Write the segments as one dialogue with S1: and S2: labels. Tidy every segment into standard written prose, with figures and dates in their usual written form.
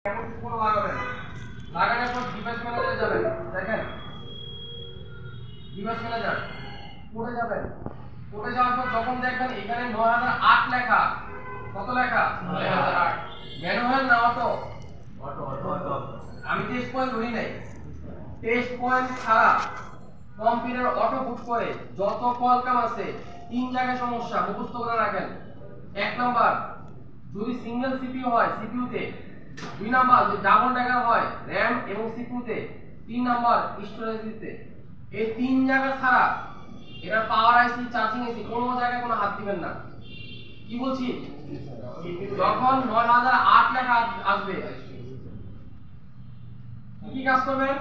S1: এখন কোন লাগাবেন, লাগানোর পর ডিভাইস ম্যানেজারে যাবেন। দেখেন ডিভাইস ম্যানেজার কোডে যাবেন। কোডে যাওয়ার পর যখন দেখবেন এখানে 9008 লেখা, কত লেখা 9008, ম্যানুয়াল না অটো? Auto auto auto. আমি টেস্ট পয়েন্ট ধরি নাই, টেস্ট পয়েন্ট ছাড়া কম্পিউটার অটো বুট করে যত কলকাম আছে তিন জায়গায় সমস্যা মুখস্থ করে রাখেন। এক নাম্বার যদি সিঙ্গেল সিপিইউ হয় সিপিইউতে, দুই নাম্বার যদি ডাবল ডেকার হয় র‍্যাম এবং সিপিইউতে, তিন নাম্বার স্টোরেজে। এই তিন জায়গা ছাড়া এটা পাওয়ার আইসি চার্জিং আইসি কোনো জায়গায় কোনো হাত দিবেন না। কি বলছি? যখন 9008 লেখা আসবে কি কাজ করবেন?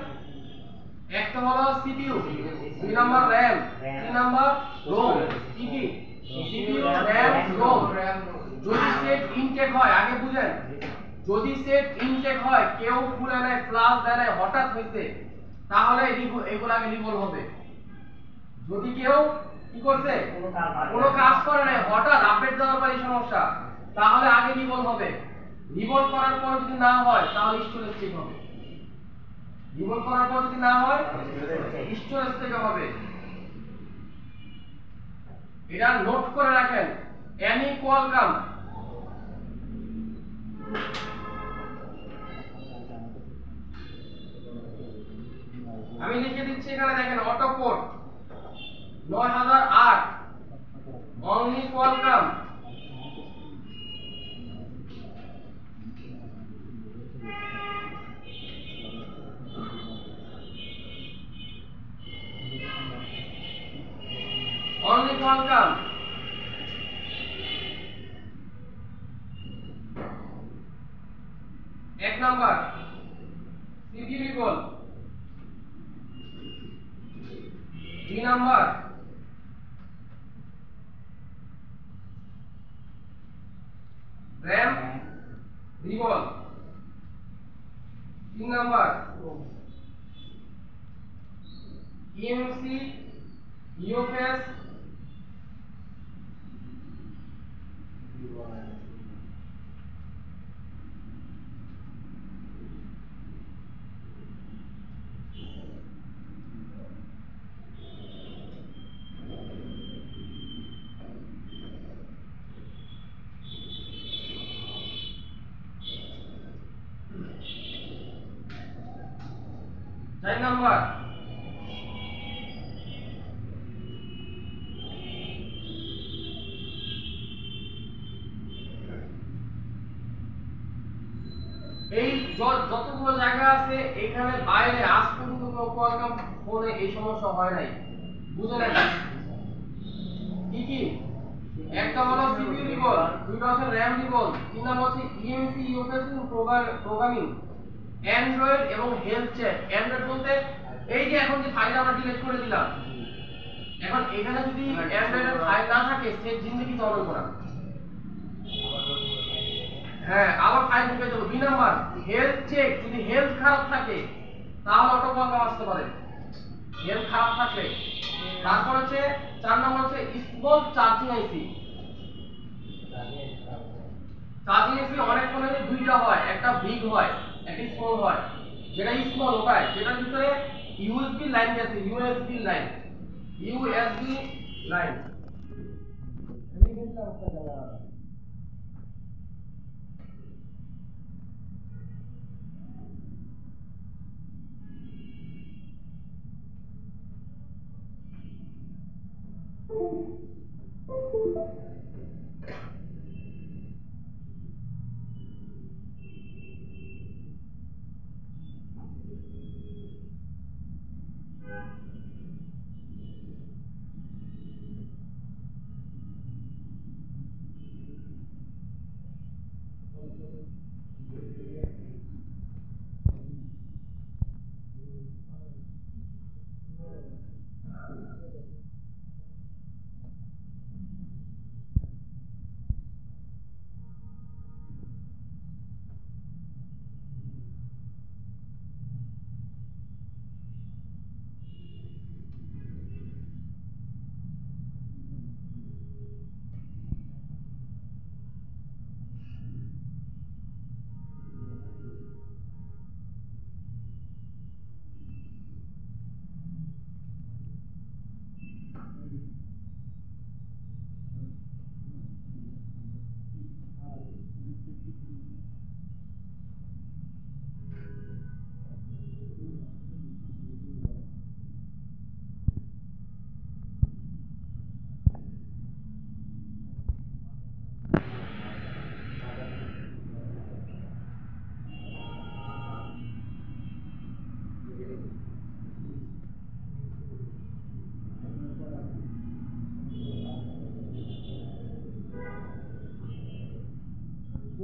S1: একটা হলো সিপিইউ, দুই নাম্বার র‍্যাম, তিন নাম্বার রোম। কি কি? CPU, RAM, ROM. যদি সেট ইনটেক হয়, আগে বুঝেন, যদি সেট ইনটেক হয় কেউ খুলে নেয়, ফ্লাশ দেয় না, হঠাৎ হইছে, তাহলে এগুলাকে রিভল হবে। যদি কেউ কি করছে কোনো কাজ করে নাই, হঠাৎ আপডেট দেওয়ার পর এই সমস্যা, তাহলে আগে রিভল হবে। রিভল করার পর যদি না হয় তাহলে স্টোরেজ চেক হবে। রিভল করার পর যদি না হয় স্টোরেজ থেকে হবে। এটা নোট করে রাখেন। এনি কোয়ালকাম আমি লিখে দিচ্ছি এখানে, দেখেন auto port 9008 only Qualcomm. Only Qualcomm. এক নাম্বার সিপিইউ রিভল, দুই নাম্বার র‍্যাম রিভল, তিন নাম্বার ইএমসি ইউএফএস চার নাম্বার এই যতগুলো জায়গা আছে এখানে বাইরে আজ পর্যন্ত কোনো কোয়ালকাম ফোনে এই সমস্যা হয় নাই। বুঝে নেন কি কি? একটা হলো সিপিইউ রিভল, দুইটা হচ্ছে র‍্যাম রিভল, তিন নাম্বার হচ্ছে ইএমসি ইউএফএস প্রোগ্রামিং, অ্যান্ড্রয়েড এবং হেলথ চেক। অ্যান্ড্রয়েড বলতে এই যে এখন যে ফাইল আমরা ডিলিট করে দিলাম, এখন এখানে যদি অ্যান্ড্রয়েডের ফাইল না থাকে সে জিন্দেগি চলবে না। হ্যাঁ, আবার ফাইল ঢুকে দেবো। দুই নাম্বার হেলথ চেক, যদি হেলথ খারাপ থাকে তাহলে অটো কোয়ালকাম আসতে পারে, হেলথ খারাপ থাকলে। তারপর হচ্ছে চার নাম্বার হচ্ছে স্মল চার্জিং আইসি। চার্জিং আইসি অনেক ফোনে দুইটা হয়, একটা বিগ হয় একটা স্মল হয়। যেটা স্মল ওটাই যেটার ভিতরে ইউএসবি লাইন আছে, ইউএসবি লাইন, ইউএসবি লাইন। আমি কিন্তু একটা জায়গা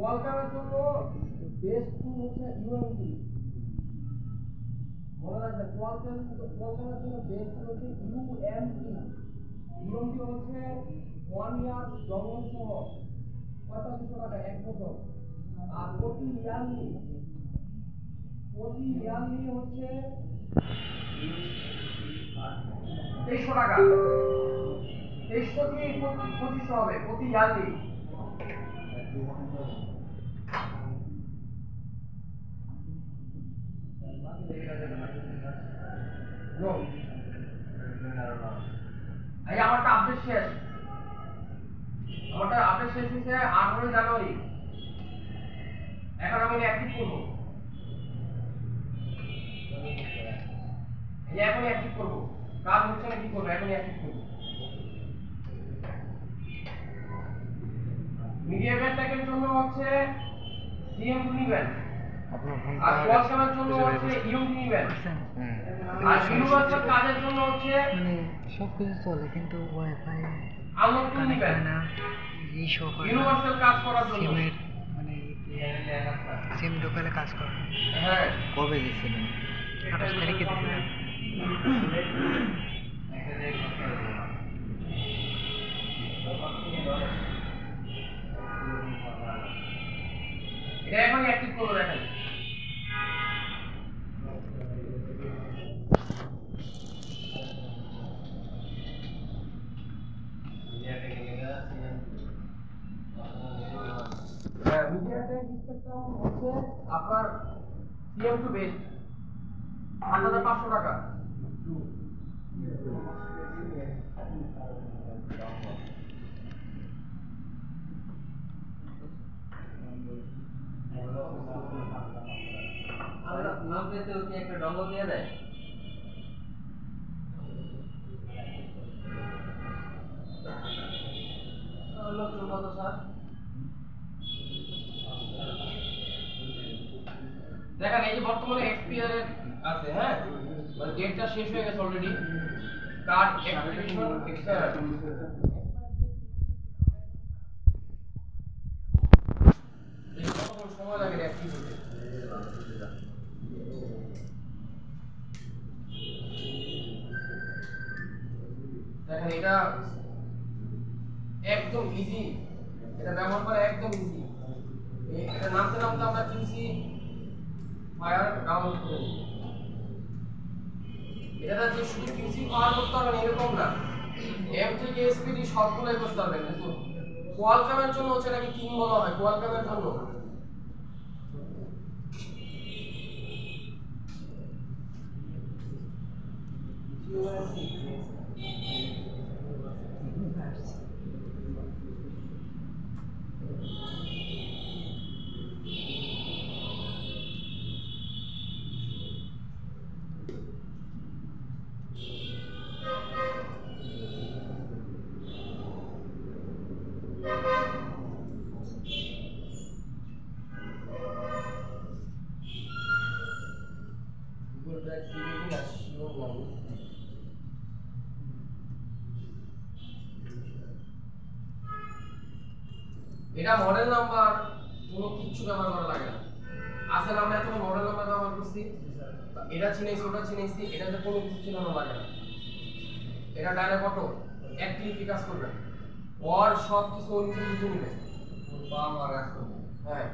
S1: কোয়ালকামের জন্য বেস্ট টুল হচ্ছে ইউএমটি। মনে রাখবেন কোয়ালকামের জন্য বেস্ট টুল হচ্ছে ইউএমটি। ইউএমটি হচ্ছে 1 ইয়ার জঙ্গল সহ 4500 টাকা 1 বছর। আর প্রতি ইয়ারলি হচ্ছে 2300 টাকা। 2300 কি 2500 হবে প্রতি ইয়ারলি। আমারটা আপডেট শেষ। হয়েছে 18 জানুয়ারি। এখন আমি অ্যাক্টিভ করব। এখন অ্যাক্টিভ করব। কাজ হচ্ছে না কি করব? এখন অ্যাক্টিভ করব। মিডিয়া ব্যান্ডের জন্য হচ্ছে সিএম নিবেন। আর কোয়ালকামের জন্য হচ্ছে ইউএমটি নিবেন। আর ইউনিভার্সাল কাজের জন্য হচ্ছে
S2: মানে সবকিছু চলে কিন্তু ওয়াইফাই
S1: আনলক টুল নিবেন।
S2: এই শো করে
S1: ইউনিভার্সাল কাজ করার জন্য
S2: সিমের মানে সিম ঢোকালে কাজ করে।
S1: হ্যাঁ
S2: কবে দিয়েছিলেন? 28 তারিখে দিয়েছিলেন।
S1: এটা এখন অ্যাক্টিভ করে দেখেন। মিডিয়াটেক স্পেকট্রাম হচ্ছে আপনার সিএম টু বেস্ট 8500 টাকা।
S3: আমাকে তো কি একটা ডঙ্গল দিয়ে দেয়?
S1: লোকজন কত স্যার? দেখেন এই যে বর্তমানে এক্সপিআর আছে, হ্যাঁ মানে ডেটটা শেষ হয়ে গেছে অলরেডি। Card activation expire. এই কতক্ষণ সময় লাগে অ্যাক্টিভ হতে? দেখেন এটা একদম ইজি, এটা ব্যবহার করা একদম ইজি। এটা নামতে আমরা কিনছি ফায়ার ডাউনলোড করে নিই। এটা যে শুধু কিনছি ফায়ার করতে হবে এরকম না, এম থেকে এসপিডি সবগুলোই করতে হবে। কিন্তু কোয়ালকামের জন্য হচ্ছে এটাকে কিং বলা হয়। কোয়ালকামের জন্য এটা মডেল নাম্বার কোনো কিছু ব্যবহার করা লাগে না। আসলে আমরা এত মডেল নাম্বার ব্যবহার করছি, এটা চিনেছি ওটা চিনেছি, এটাতে কোনো কিছু চিনানো লাগে না। এটা ডাইরেক্ট অটো এক ক্লিকে কাজ করবে, ওর সব কিছু নিজে বুঝে নেবে। হ্যাঁ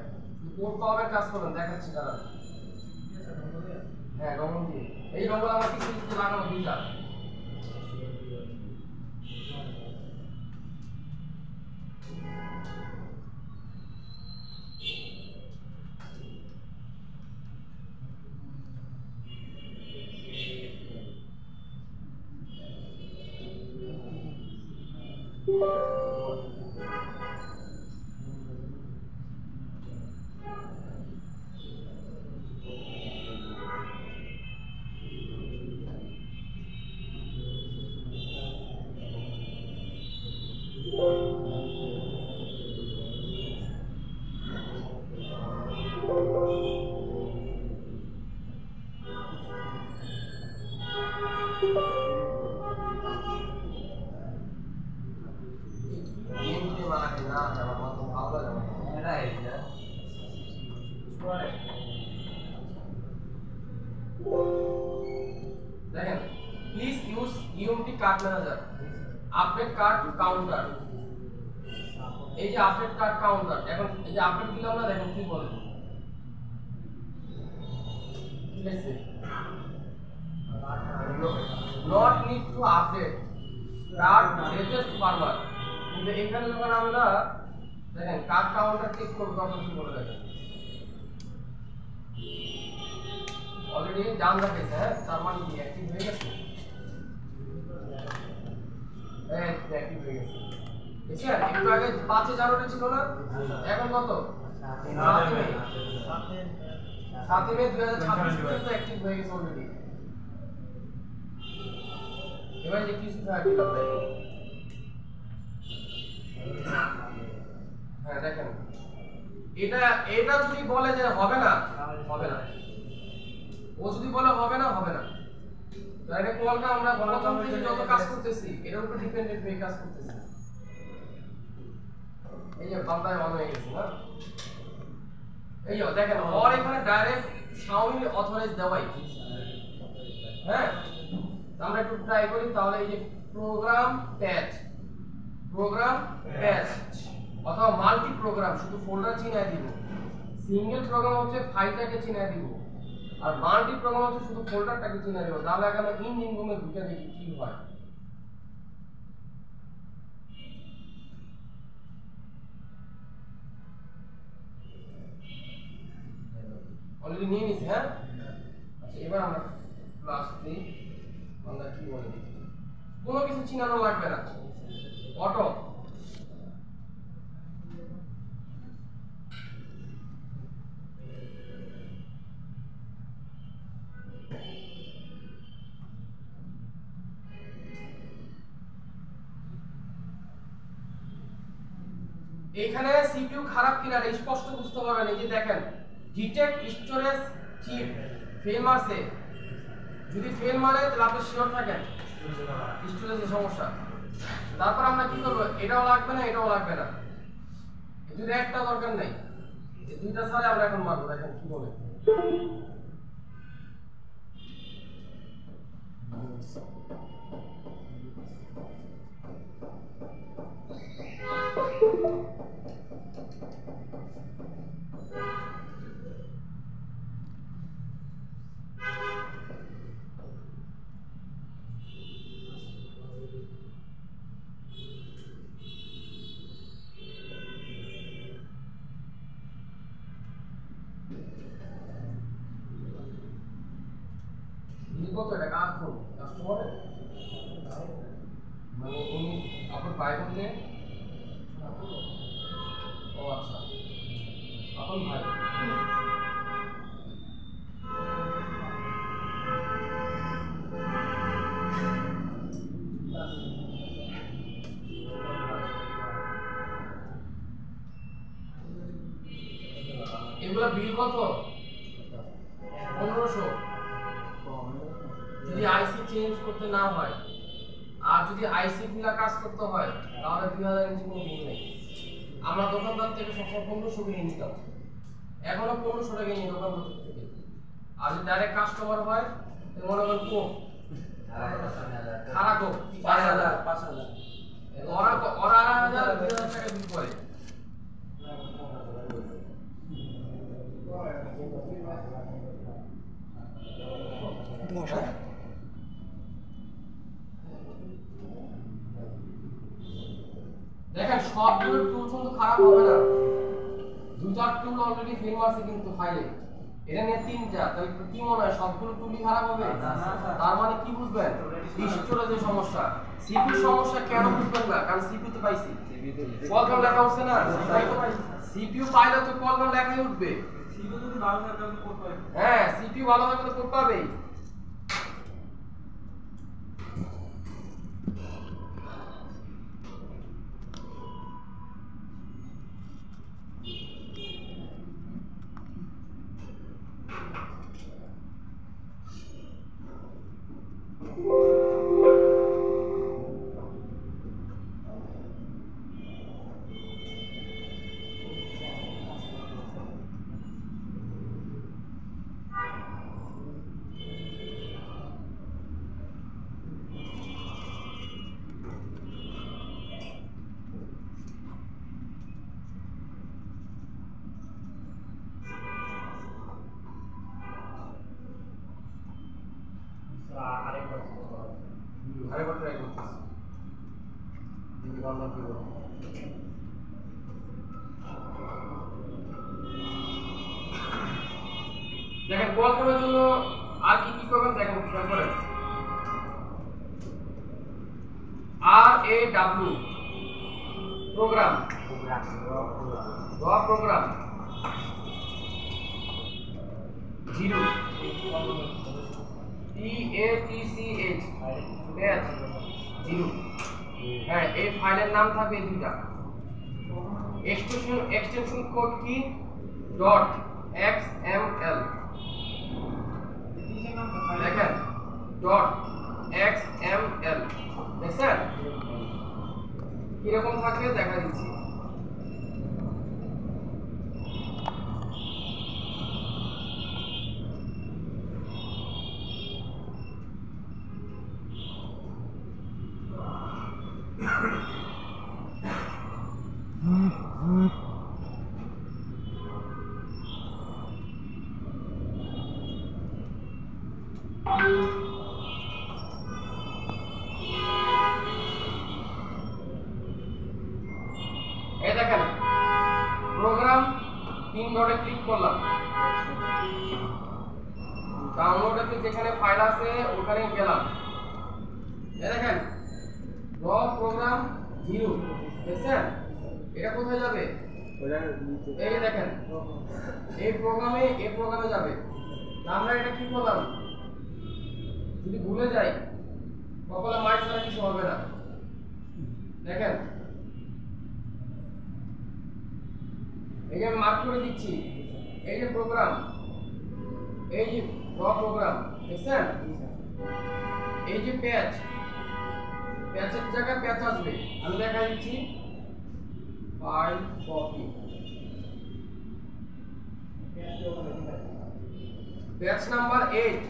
S1: কোড পাওয়ার কাজ করবেন, দেখাচ্ছি দাঁড়া। হ্যাঁ রঙন দিয়ে এই রঙগুলো আমার কিছু কিছু লাগানো দুইটা। Ini mana kena sama kamu kalau ada mana? Ada ya. দেখেন please use UMT card manager update card counter. এই যে আপডেট কার্ড কাউন্টার, এখন এই যে আপডেট দিলাম না, দেখেন কি বলে, ঠিক আছে, not need to update card latest farmer. কিন্তু এখানে যখন আমরা দেখেন কার্ড কাউন্টার চেক করব তখন কি বলে দেখেন অলরেডি ডান রাখেছে, হ্যাঁ, তার মানে কি অ্যাক্টিভ হয়ে গেছে, হ্যাঁ অ্যাক্টিভ হয়ে গেছে। দেখছেন একটু আগে 5 জানুয়ারি ছিল না, এখন কত 7 মে 2026 পর্যন্ত অ্যাক্টিভ হয়ে গেছে অলরেডি। এবার যে কিছু থাকে হ্যাঁ দেখেন এটা যদি বলে যে হবে না, হবে না, ও যদি বলে হবে না, হবে না। তাহলে কলটা আমরা প্রথম থেকে যত কাজ করতেছি এটার উপর ডিপেন্ডেন্ট হয়ে কাজ করতেছি। এই যে বালতায় অন হয়ে গেছে না, এই যে দেখেন ওর এখানে ডাইরেক্ট Xiaomi অথরাইজ দেওয়াই, হ্যাঁ, আমরা একটু ট্রাই করি তাহলে। এই যে প্রোগ্রাম প্যাচ অথবা মাল্টি প্রোগ্রাম, শুধু ফোল্ডার চিনায় দিব, সিঙ্গেল প্রোগ্রাম হচ্ছে ফাইলটাকে চিনায় দিব, আর মাল্টি প্রোগ্রাম হচ্ছে শুধু ফোল্ডারটাকে চিনায় দিব। তাহলে আগে আমরা ইঞ্জিন রুমে ঢুকে দেখি কি হয়। অলরেডি নিয়ে নিছি, হ্যাঁ। আচ্ছা এবার আমরা প্লাস দিই, আমরা কি বলে দিই, কোনো কিছু চিনানো লাগবে না, অটো। এখানে সিপিইউ খারাপ কিনা স্পষ্ট বুঝতে পারবেন। এই যে দেখেন ডিটেক্ট স্টোরেজ চিপ ফেল মারছে, যদি ফেল মারে তাহলে আপনি শিওর থাকেন স্টোরেজের সমস্যা। তারপর আমরা কি করব, এটাও লাগবে না, এটাও লাগবে না, এই দুটো একটা দরকার নেই, এই দুইটা ছাড়া আমরা এখন মারবো। দেখেন কি বলে, কত এটা কার ফোন, কাস্টমারের, মানে উনি আপনার ভাই বলতে, ও আচ্ছা আপন ভাই। এগুলা বিল কত, 1500 যদি আইসি চেঞ্জ করতে না হয়, আর যদি আইসি গুলা কাজ করতে হয় তাহলে 2000 এর কোনো বিল নেই। আমরা দোকানদার থেকে সবসময় 1500 কিনে নিতাম, এখনো 1500 টাকা নিই দোকানদার থেকে। আর যদি ডাইরেক্ট কাস্টমার হয় তো মনে করেন কম খারাপ হোক 5000 ওরা 2000 টাকা বিল করে। দেখেন সবগুলো টুল কিন্তু খারাপ হবে না, দুইটা টুল অলরেডি ফেল মারছে কিন্তু ফাইলে, এটা নিয়ে তিনটা, তাহলে কি মনে হয় সবগুলো টুলই খারাপ হবে? তার মানে কি বুঝবেন, স্টোরেজের সমস্যা, সিপিইউ সমস্যা কেন বুঝবেন না, কারণ সিপিইউ তো পাইছি, কলগাম লেখা হচ্ছে না, সিপিইউ পাইলে তো কলগাম লেখাই উঠবে। সিপিইউ যদি ভালো থাকে তাহলে কোড পাবে, হ্যাঁ সিপিইউ ভালো থাকলে তো কোড পাবেই। আরেকবার ট্রাই করতেছি, দেখি বাংলা কি বলে। দেখেন কোয়ালকমের জন্য আর কি কি করবেন দেখেন, খেয়াল করেন। RAW প্রোগ্রাম, র প্রোগ্রাম 0, PATCH প্যাচ 0। হ্যাঁ, এই ফাইলের নাম থাকবে এই দুইটা। এক্সটেনশন কোড কি .xml, দেখেন .xml, দেখছেন কিরকম থাকবে দেখা দিচ্ছি। এই দেখেন প্রোগ্রাম 3 ডটে ক্লিক করলাম, ডাউনলোডে যেখানে ফাইল আছে ওখানে গেলাম। এই দেখেন র প্রোগ্রাম 0, দেখছেন এটা কোথায় যাবে? এই যে দেখেন এই প্রোগ্রামে যাবে। আমরা এটা কি করলাম, যদি ভুলে যাই কপালে মার ছাড়া কিছু হবে না। দেখেন এই যে আমি মার্ক করে দিচ্ছি, এই যে প্রোগ্রাম, এই যে র প্রোগ্রাম, দেখছেন এই যে প্যাচের জায়গায় প্যাচ আসবে। আমি দেখা দিচ্ছি ফাইল কপি, ব্যাচ নাম্বার 8।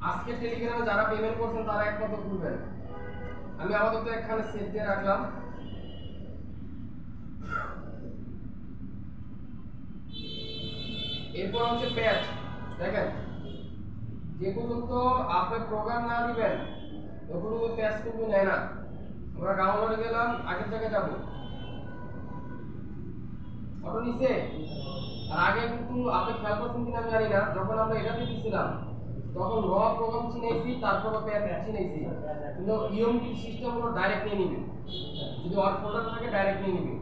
S1: আজকে টেলিগ্রামে যারা পেমেন্ট করছেন তারা এক কথা খুলবেন। আমি আপাতত এখানে সেভ দিয়ে রাখলাম। এরপর হচ্ছে প্যাচ, দেখেন যে পর্যন্ত আপনি প্রোগ্রাম না দিবেন ওই পর্যন্ত প্যাচ কিন্তু নেয় না। আমরা ডাউনলোডে গেলাম, আগের জায়গায় যাব, অটো নিচে। আর আগে কিন্তু আপনি খেয়াল করছেন কিনা আমি জানি না, যখন আমরা এটাতে দিছিলাম তখন র প্রোগ্রাম চিনাইছি, তারপর প্যাচ চিনাইছি, কিন্তু ইএমডি সিস্টেম হলো ডাইরেক্ট নিয়ে নিবে। যদি ওয়ার্ড ফোল্ডার থাকে ডাইরেক্ট নিয়ে নিবে।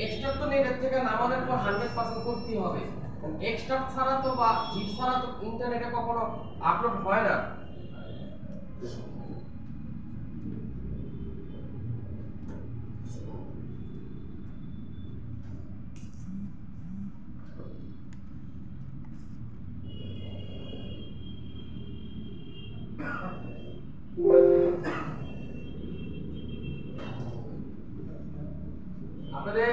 S1: এক্সট্রাক্ট তো নেটের থেকে নামানোর পর 100% করতেই হবে। এক্সট্রাক্ট ছাড়া তো বা জিপ ছাড়া তো ইন্টারনেটে কখনো আপলোড হয় না। আপনাদের